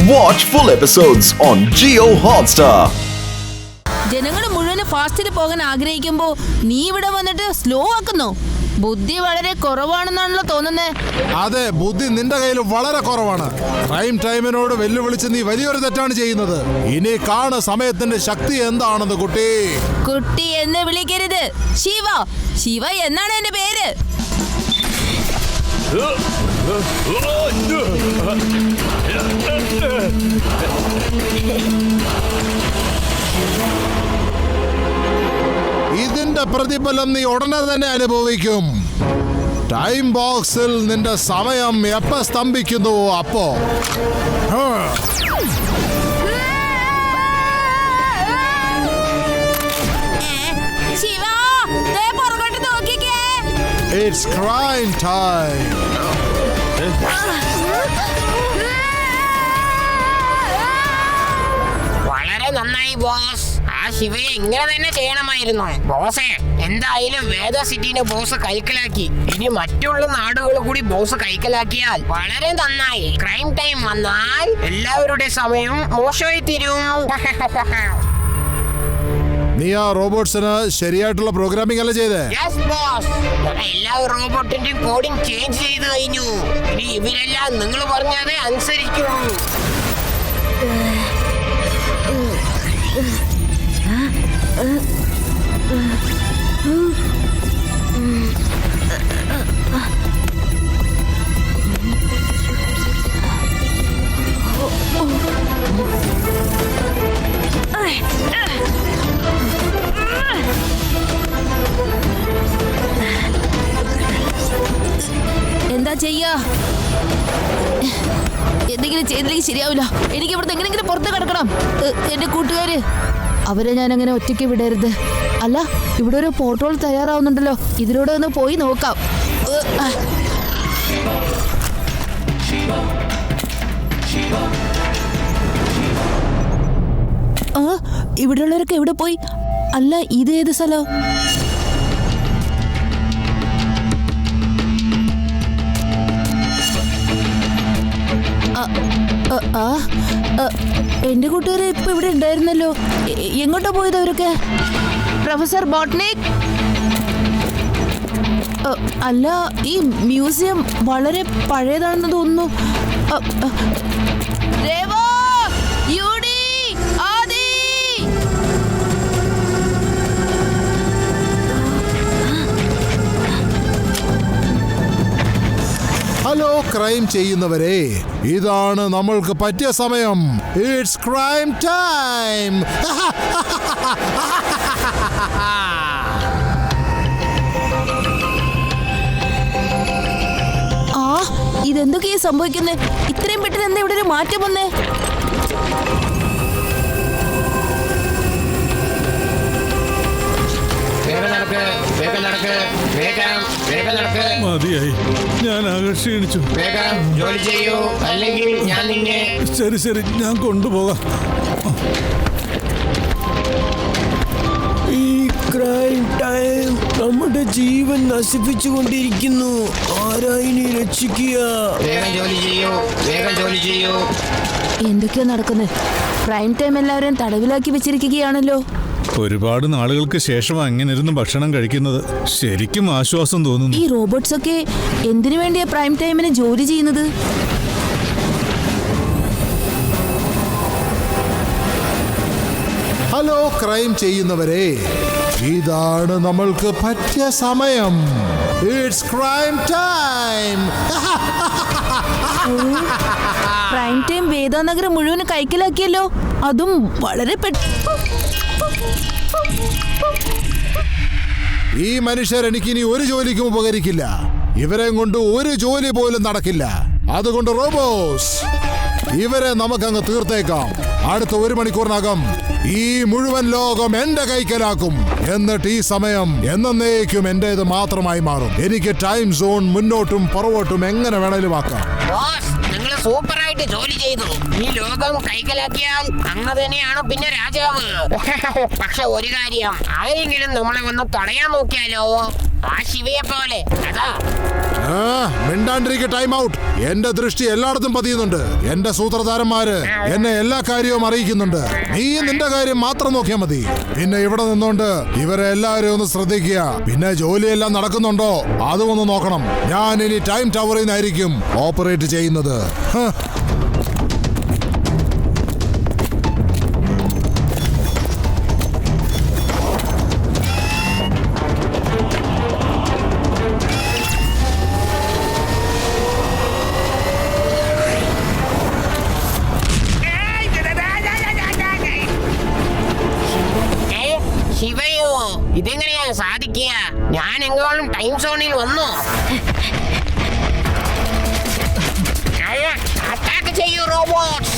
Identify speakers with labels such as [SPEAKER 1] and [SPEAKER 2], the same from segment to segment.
[SPEAKER 1] Watch full episodes on Jio Hotstar.
[SPEAKER 2] ജനങ്ങൾ മുഴുവൻ ഫാസ്റ്റിൽ പോകാൻ ആഗ്രഹിക്കുമ്പോ നീ ഇവിടെ വന്നിട്ട് സ്ലോ ആക്കുന്നു. ബുദ്ധി വളരെ കുറവാണെന്നാണല്ലോ തോന്നുന്നേ.
[SPEAKER 3] അതെ, ബുദ്ധി നിന്റെ കയ്യിൽ വളരെ കുറവാണ്. പ്രൈം ടൈമിനോട് വെല്ലുവിളിച്ച് നീ വലിയൊരു തെറ്റാണ് ചെയ്യുന്നത്. ഇനി കാണ സമയത്തിന്റെ ശക്തി എന്താണെന്ന് കുട്ടി.
[SPEAKER 2] കുട്ടി എന്ന് വിളിക്കരുത്. ശിവ, ശിവ എന്നാണ് എന്റെ പേര്.
[SPEAKER 3] ഇതിന്റെ പ്രതിഫലം നീ ഉടനെ തന്നെ അനുഭവിക്കും. ടൈം ബോക്സിൽ നിന്റെ സമയം എപ്പോ സ്തംഭിക്കുന്നുവോ അപ്പോ
[SPEAKER 2] ശിവ, ദേ പുറകോട്ട് നോക്കിക്കേ.
[SPEAKER 3] It's crime time.
[SPEAKER 4] വളരെ നന്നായി ബോസ്. ആ ശിവയെ ഇങ്ങനെ തന്നെ ചെയ്യണമായിരുന്നു. ബോസേ, എന്തായാലും വേദ സിറ്റിനെ ബോസ് കൈക്കലാക്കി. ഇനി മറ്റുള്ള നാടുകൾ കൂടി ബോസ് കൈക്കലാക്കിയാൽ വളരെ നന്നായി. ക്രൈം ടൈം വന്നാൽ എല്ലാവരുടെ സമയം മോശമായി തീരും.
[SPEAKER 3] നീ ആ റോബോട്ട്സിന് ശരിയായിട്ടുള്ള പ്രോഗ്രാമിംഗ് അല്ല ചെയ്തേ?
[SPEAKER 4] യെസ് ബോസ്, എല്ലാ റോബോട്ടിന്റെയും കോഡിംഗ് ചേഞ്ച് ചെയ്ത് കഴിഞ്ഞു. ഇനി ഇവരെല്ലാം നിങ്ങൾ പറഞ്ഞത് അനുസരിക്കും.
[SPEAKER 2] എന്താ ചെയ്യാ? എന്തെങ്കിലും ചെയ്തില്ലെങ്കിൽ ശരിയാവില്ല. എനിക്ക് ഇവിടുന്ന് എങ്ങനെയെങ്കിലും പുറത്ത് കിടക്കണം. എന്റെ കൂട്ടുകാര്, അവരെ ഞാൻ അങ്ങനെ ഒറ്റയ്ക്ക് വിടരുത്. അല്ല, ഇവിടെ ഒരു പോർട്ടോൾ തയ്യാറാവുന്നുണ്ടല്ലോ. ഇതിലൂടെ ഒന്ന് പോയി നോക്കാം. ഇവിടെയുള്ളവരൊക്കെ എവിടെ പോയി? അല്ല, ഇത് ഏത് സ്ഥലം? എന്റെ കൂട്ടുകാരെ ഇപ്പൊ ഇവിടെ ഉണ്ടായിരുന്നല്ലോ. എങ്ങോട്ടാ പോയത് അവരൊക്കെ? പ്രൊഫസർ ബോട്ട്നിക്? അല്ല, ഈ മ്യൂസിയം വളരെ പഴയതാണെന്ന് തോന്നുന്നു.
[SPEAKER 3] ഹലോ ക്രൈം ചെയ്യുന്നവരെ, ഇതാണ് നമ്മൾക്ക് പറ്റിയ സമയം. It's crime time.
[SPEAKER 2] ഇതെന്തൊക്കെയാ സംഭവിക്കുന്നേ? ഇത്രയും പെട്ടെന്ന് എന്താ ഇവിടെ ഒരു മാറ്റം വന്നേ?
[SPEAKER 5] മതിയായി, ഞാൻ ആകെ ക്ഷീണിച്ചു.
[SPEAKER 4] വേഗം ജോലി ചെയ്യൂ, അല്ലെങ്കിൽ ഞാൻ നിന്നെ.
[SPEAKER 5] ശരി ശരി, ഞാൻ കൊണ്ടുപോകാം.
[SPEAKER 6] ഈ ക്രൈം ടൈം നമ്മുടെ ജീവൻ നശിപ്പിച്ചുകൊണ്ടിരിക്കുന്നു. ആരായിനി രക്ഷിക്കുക?
[SPEAKER 4] വേഗം ജോലി ചെയ്യൂ, വേഗം ജോലി ചെയ്യൂ.
[SPEAKER 2] എന്തൊക്കെയാ നടക്കുന്നത്? പ്രൈം ടൈം എല്ലാവരെയും തടവിലാക്കി വെച്ചിരിക്കുകയാണല്ലോ.
[SPEAKER 5] ഒരുപാട് നാളുകൾക്ക് ശേഷം അങ്ങനെ ഇരുന്ന് ഭക്ഷണം കഴിക്കുന്നത് ശരിക്കും ആശ്വാസം തോന്നുന്നു.
[SPEAKER 2] ഈ റോബോട്ട്സ് ഒക്കെ എന്തിനു വേണ്ടിയാ പ്രൈം ടൈമിന് ജോലി ചെയ്യുന്നത്?
[SPEAKER 3] ഹലോ ക്രൈം ചെയ്യുന്നവരെ, ഇതാണ് നമ്മൾക്ക് പറ്റിയ സമയം. It's crime time.
[SPEAKER 2] Prime time വേദാനഗരം മുഴുവൻ കൈക്കലാക്കിയല്ലോ. അതും വളരെ
[SPEAKER 3] ഈ മനുഷ്യർ എനിക്കിനി ഒരു ജോലിക്കും ഉപകരിക്കില്ല. ഇവരെ കൊണ്ട് ഒരു ജോലി പോലും നടക്കില്ല. അതുകൊണ്ട് റോബോസ്, ഇവരെ നമുക്കങ്ങ് തീർത്തേക്കാം. അടുത്ത 1 മണിക്കൂറിനകം ഈ മുഴുവൻ ലോകം എന്റെ കൈക്കലാക്കും. എന്നിട്ട് ഈ സമയം എന്നേക്കും എന്റേത് മാത്രമായി മാറും. എനിക്ക് ടൈം സോൺ മുന്നോട്ടും പുറകോട്ടും എങ്ങനെ വേണേലും ആക്കാം.
[SPEAKER 4] ബോസ്, നിങ്ങൾ സൂപ്പറായിട്ട് ജോലി ചെയ്തു. ഈ ലോകം കൈക്കലാക്കിയാൽ അങ്ങ് തന്നെയാണ് പിന്നെ രാജാവ്. പക്ഷെ ഒരു കാര്യം, ആരെങ്കിലും നമ്മളെ ഒന്ന് തടയാൻ നോക്കിയാലോ? ആ ശിവയെ പോലെ. അതാ
[SPEAKER 3] മിണ്ടാണ്ടിരിക്കെ ടൈം ഔട്ട്. എന്റെ ദൃഷ്ടി എല്ലായിടത്തും പതിയുന്നുണ്ട്. എന്റെ സൂത്രധാരന്മാര് എന്നെ എല്ലാ കാര്യവും അറിയിക്കുന്നുണ്ട്. നീ നിന്റെ കാര്യം മാത്രം നോക്കിയാൽ മതി. പിന്നെ ഇവിടെ നിന്നോണ്ട് ഇവരെ എല്ലാവരും ഒന്ന് ശ്രദ്ധിക്കുക. പിന്നെ ജോലിയെല്ലാം നടക്കുന്നുണ്ടോ അതും ഒന്ന് നോക്കണം. ഞാൻ ഇനി ടൈം ടവറിൽ നിന്നായിരിക്കും ഓപ്പറേറ്റ് ചെയ്യുന്നത്.
[SPEAKER 4] ശിവയോ, ഇതെങ്ങനെയാ സാധിക്കുക? ഞാൻ എങ്ങോളും ടൈം സോണിൽ വന്നു. അറ്റാക്ക് ചെയ്യൂ റോബോട്ട്സ്.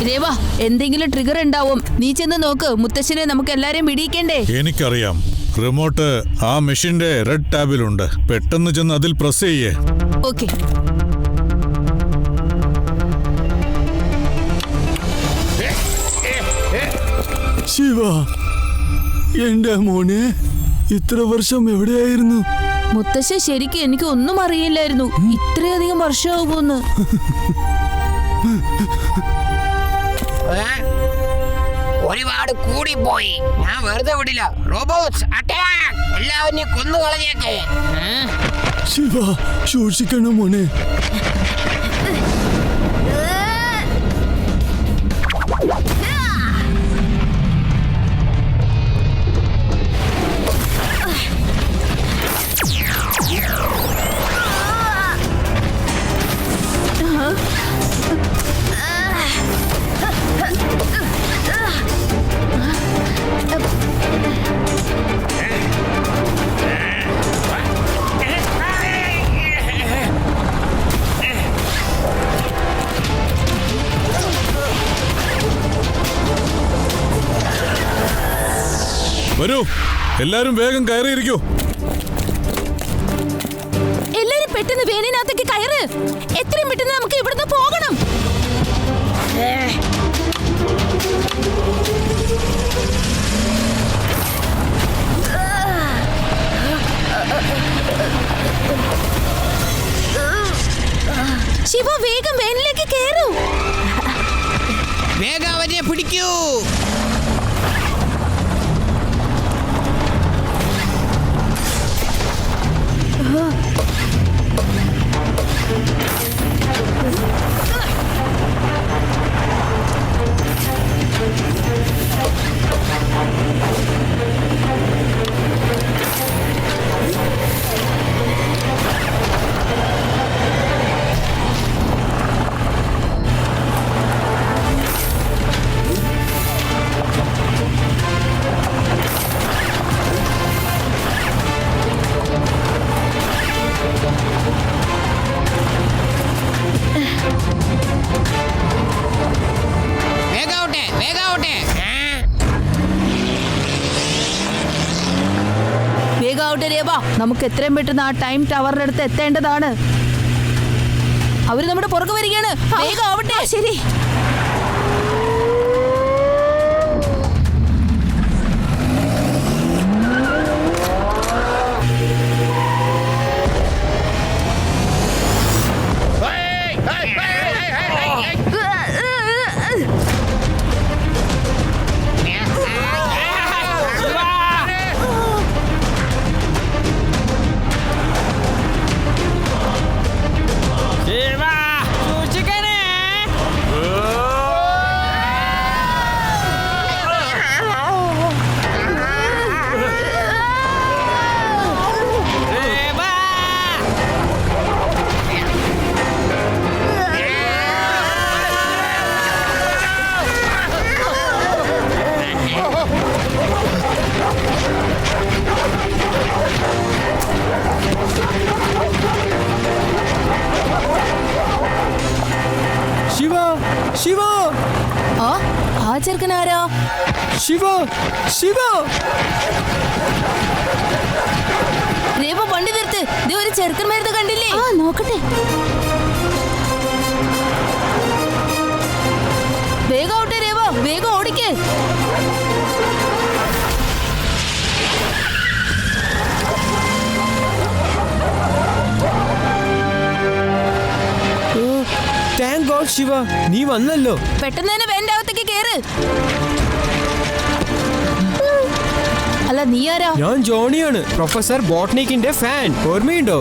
[SPEAKER 2] രേവ, എന്തെങ്കിലും ട്രിഗർ ഉണ്ടാവും. നീ ചെന്ന് നോക്ക്. മുത്തശ്ശനെ നമുക്ക് എല്ലാരെയും പിടിയിക്കണ്ടേ?
[SPEAKER 5] എനിക്കറിയാം. റിമോട്ട് ആ മെഷീന്റെ റെഡ് ടാബിലുണ്ട്. പെട്ടെന്ന് ചെന്ന് അതിൽ പ്രസ് ചെയ്യേ.
[SPEAKER 2] ഓക്കെ.
[SPEAKER 6] ശിവ, എന്റെ മോനെ, ഇത്ര വർഷം എവിടെയായിരുന്നു?
[SPEAKER 2] മുത്തശ്ശ, ശരിക്കും എനിക്ക് ഒന്നും അറിയില്ലായിരുന്നു ഇത്രയധികം വർഷമാകുമെന്ന്.
[SPEAKER 4] ഒരുപാട് കൂടിപ്പോയി. ഞാൻ വെറുതെ വിടില്ല. Robots attack! എല്ലാവരെയും കൊന്നു കളഞ്ഞേക്ക്.
[SPEAKER 6] ശിവ, സൂക്ഷിക്കണം മോനെ.
[SPEAKER 5] വരൂ, എല്ലാരും വേഗം കയറിയിരിക്കൂ.
[SPEAKER 2] എല്ലാരും പെട്ടെന്ന് വേലിനകത്തേക്ക് കയറ്. എത്രയും പെട്ടെന്ന് നമുക്ക് ഇവിടുന്ന് പോകണം. ശിവ, വേഗം വേലിലേക്ക് കയറൂ.
[SPEAKER 4] വേഗം അവരെ പിടിക്കൂ.
[SPEAKER 2] വേഗാവട്ടെ രേവ, നമുക്ക് എത്രയും പെട്ടെന്ന് ആ ടൈം ടവറിന്റെ അടുത്ത് എത്തേണ്ടതാണ്. അവര് നമ്മുടെ പുറകെ വരികയാണ്. വേഗാവട്ടെ. ശരി.
[SPEAKER 6] ശിവ
[SPEAKER 2] ആ ചെറുക്കൻ ആരാ?
[SPEAKER 6] ശിവ ശിവ
[SPEAKER 2] രേവ വണ്ടി നിർത്ത്. ദേ ഒരു ചെറുക്കൻ വരുന്നത് കണ്ടില്ലേ? ആ നോക്കട്ടെ. വേഗം ഓട്ടെ രേവ, വേഗം ഓടിക്കേ.
[SPEAKER 6] താങ്ക് ഗോഡ് ശിവ, നീ വന്നല്ലോ.
[SPEAKER 2] പെട്ടെന്ന് തന്നെ വേന്റെ അകത്തേക്ക് കേറ്. അല്ല നീ ആരാ?
[SPEAKER 6] ഞാൻ ജോണിയാണ്, പ്രൊഫസർ ബോട്ട്നിക്കിന്റെ ഫാൻ. ഓർമ്മയുണ്ടോ?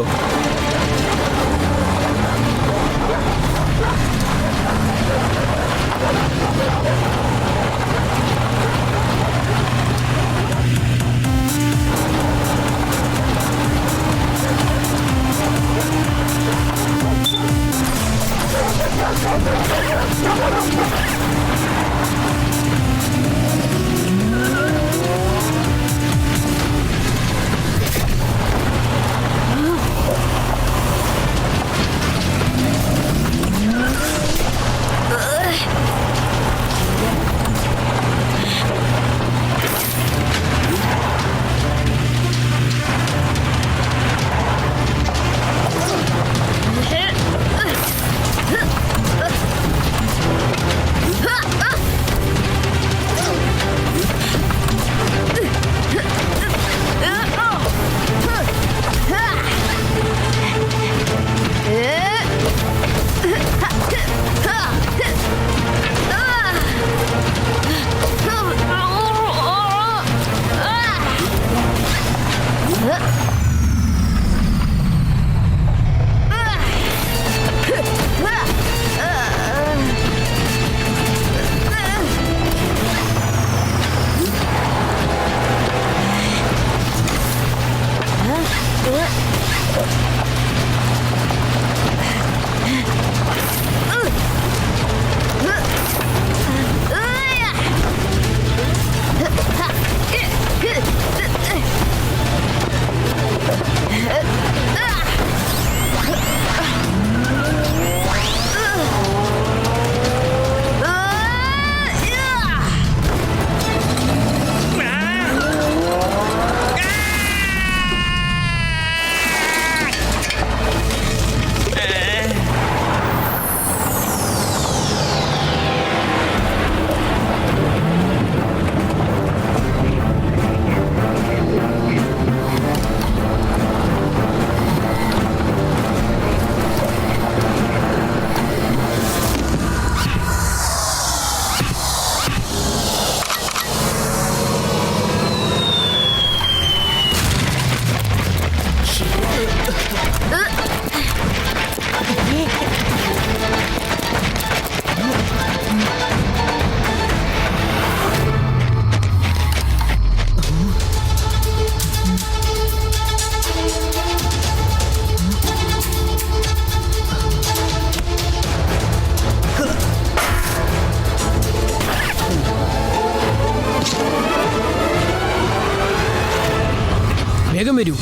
[SPEAKER 6] വേഗം വരൂ.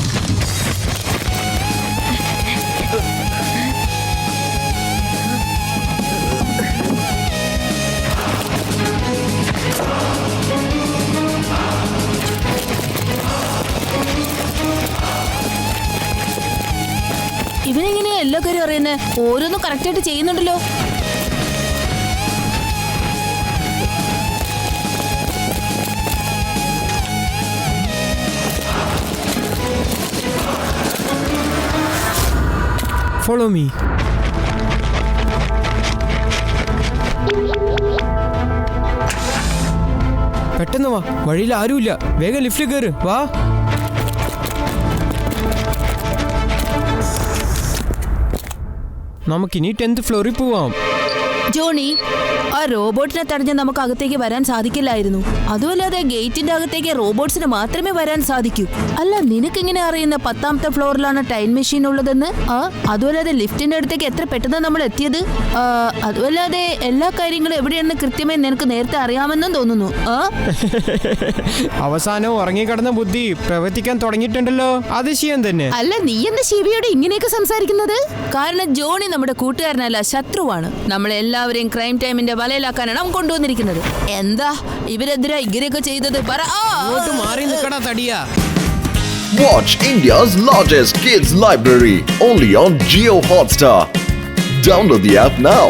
[SPEAKER 2] ഇവനെങ്ങനെയാ എല്ലാ കാര്യം അറിയുന്നേ? ഓരോന്നും കറക്റ്റായിട്ട് ചെയ്യുന്നുണ്ടല്ലോ.
[SPEAKER 6] Follow me. പെട്ടെന്ന് വാ, വഴിയിൽ ആരുമില്ല. വേഗം ലിഫ്റ്റിൽ കയറ്. വാ. നമുക്കിനി 10th ഫ്ലോറിൽ പോവാം.
[SPEAKER 2] ജോണി, ആ റോബോട്ടിനെ തടഞ്ഞ് നമുക്ക് അകത്തേക്ക് വരാൻ സാധിക്കില്ലായിരുന്നു. അതുമല്ലാതെ ഗേറ്റിന്റെ അകത്തേക്ക് റോബോട്ട്സിന് മാത്രമേ വരാൻ സാധിക്കൂ. അല്ല, നിനക്കെങ്ങനെ അറിയുന്ന 10ാമത്തെ ഫ്ലോറിലാണ് ടൈം മെഷീൻ ഉള്ളതെന്ന്? അതുമല്ലാതെ ലിഫ്റ്റിന്റെ അടുത്തേക്ക് എത്ര പെട്ടെന്ന് നമ്മൾ എത്തിയത്? അതുമല്ലാതെ എല്ലാ കാര്യങ്ങളും എവിടെയാണെന്ന് കൃത്യമായി നിനക്ക് നേരത്തെ അറിയാമെന്നും തോന്നുന്നു.
[SPEAKER 6] അവസാനം ഉറങ്ങിക്കിടന്ന ബുദ്ധി പ്രവർത്തിക്കാൻ തുടങ്ങിയിട്ടുണ്ടല്ലോ. അതിശയം തന്നെ.
[SPEAKER 2] അല്ല, നീ എന്താ ശിവയോട് ഇങ്ങനെയൊക്കെ സംസാരിക്കുന്നത്? കാരണം ജോണി നമ്മുടെ കൂട്ടുകാരനല്ല, ശത്രുവാണ്. നമ്മളെല്ലാം എല്ലാവരെയും ക്രൈം ടൈമിന്റെ വലയിലാക്കാനാണ് അവൻ കൊണ്ടുവന്നിരിക്കുന്നത്. എന്താ ഇവരെതിരാ ഇങ്ങനെയൊക്കെ ചെയ്തത്? പറ.
[SPEAKER 6] അങ്ങോട്ട് മാറി നിൽക്കടാ തടിയാ.
[SPEAKER 1] Watch India's largest kids library only on Jio Hotstar. Download the app now.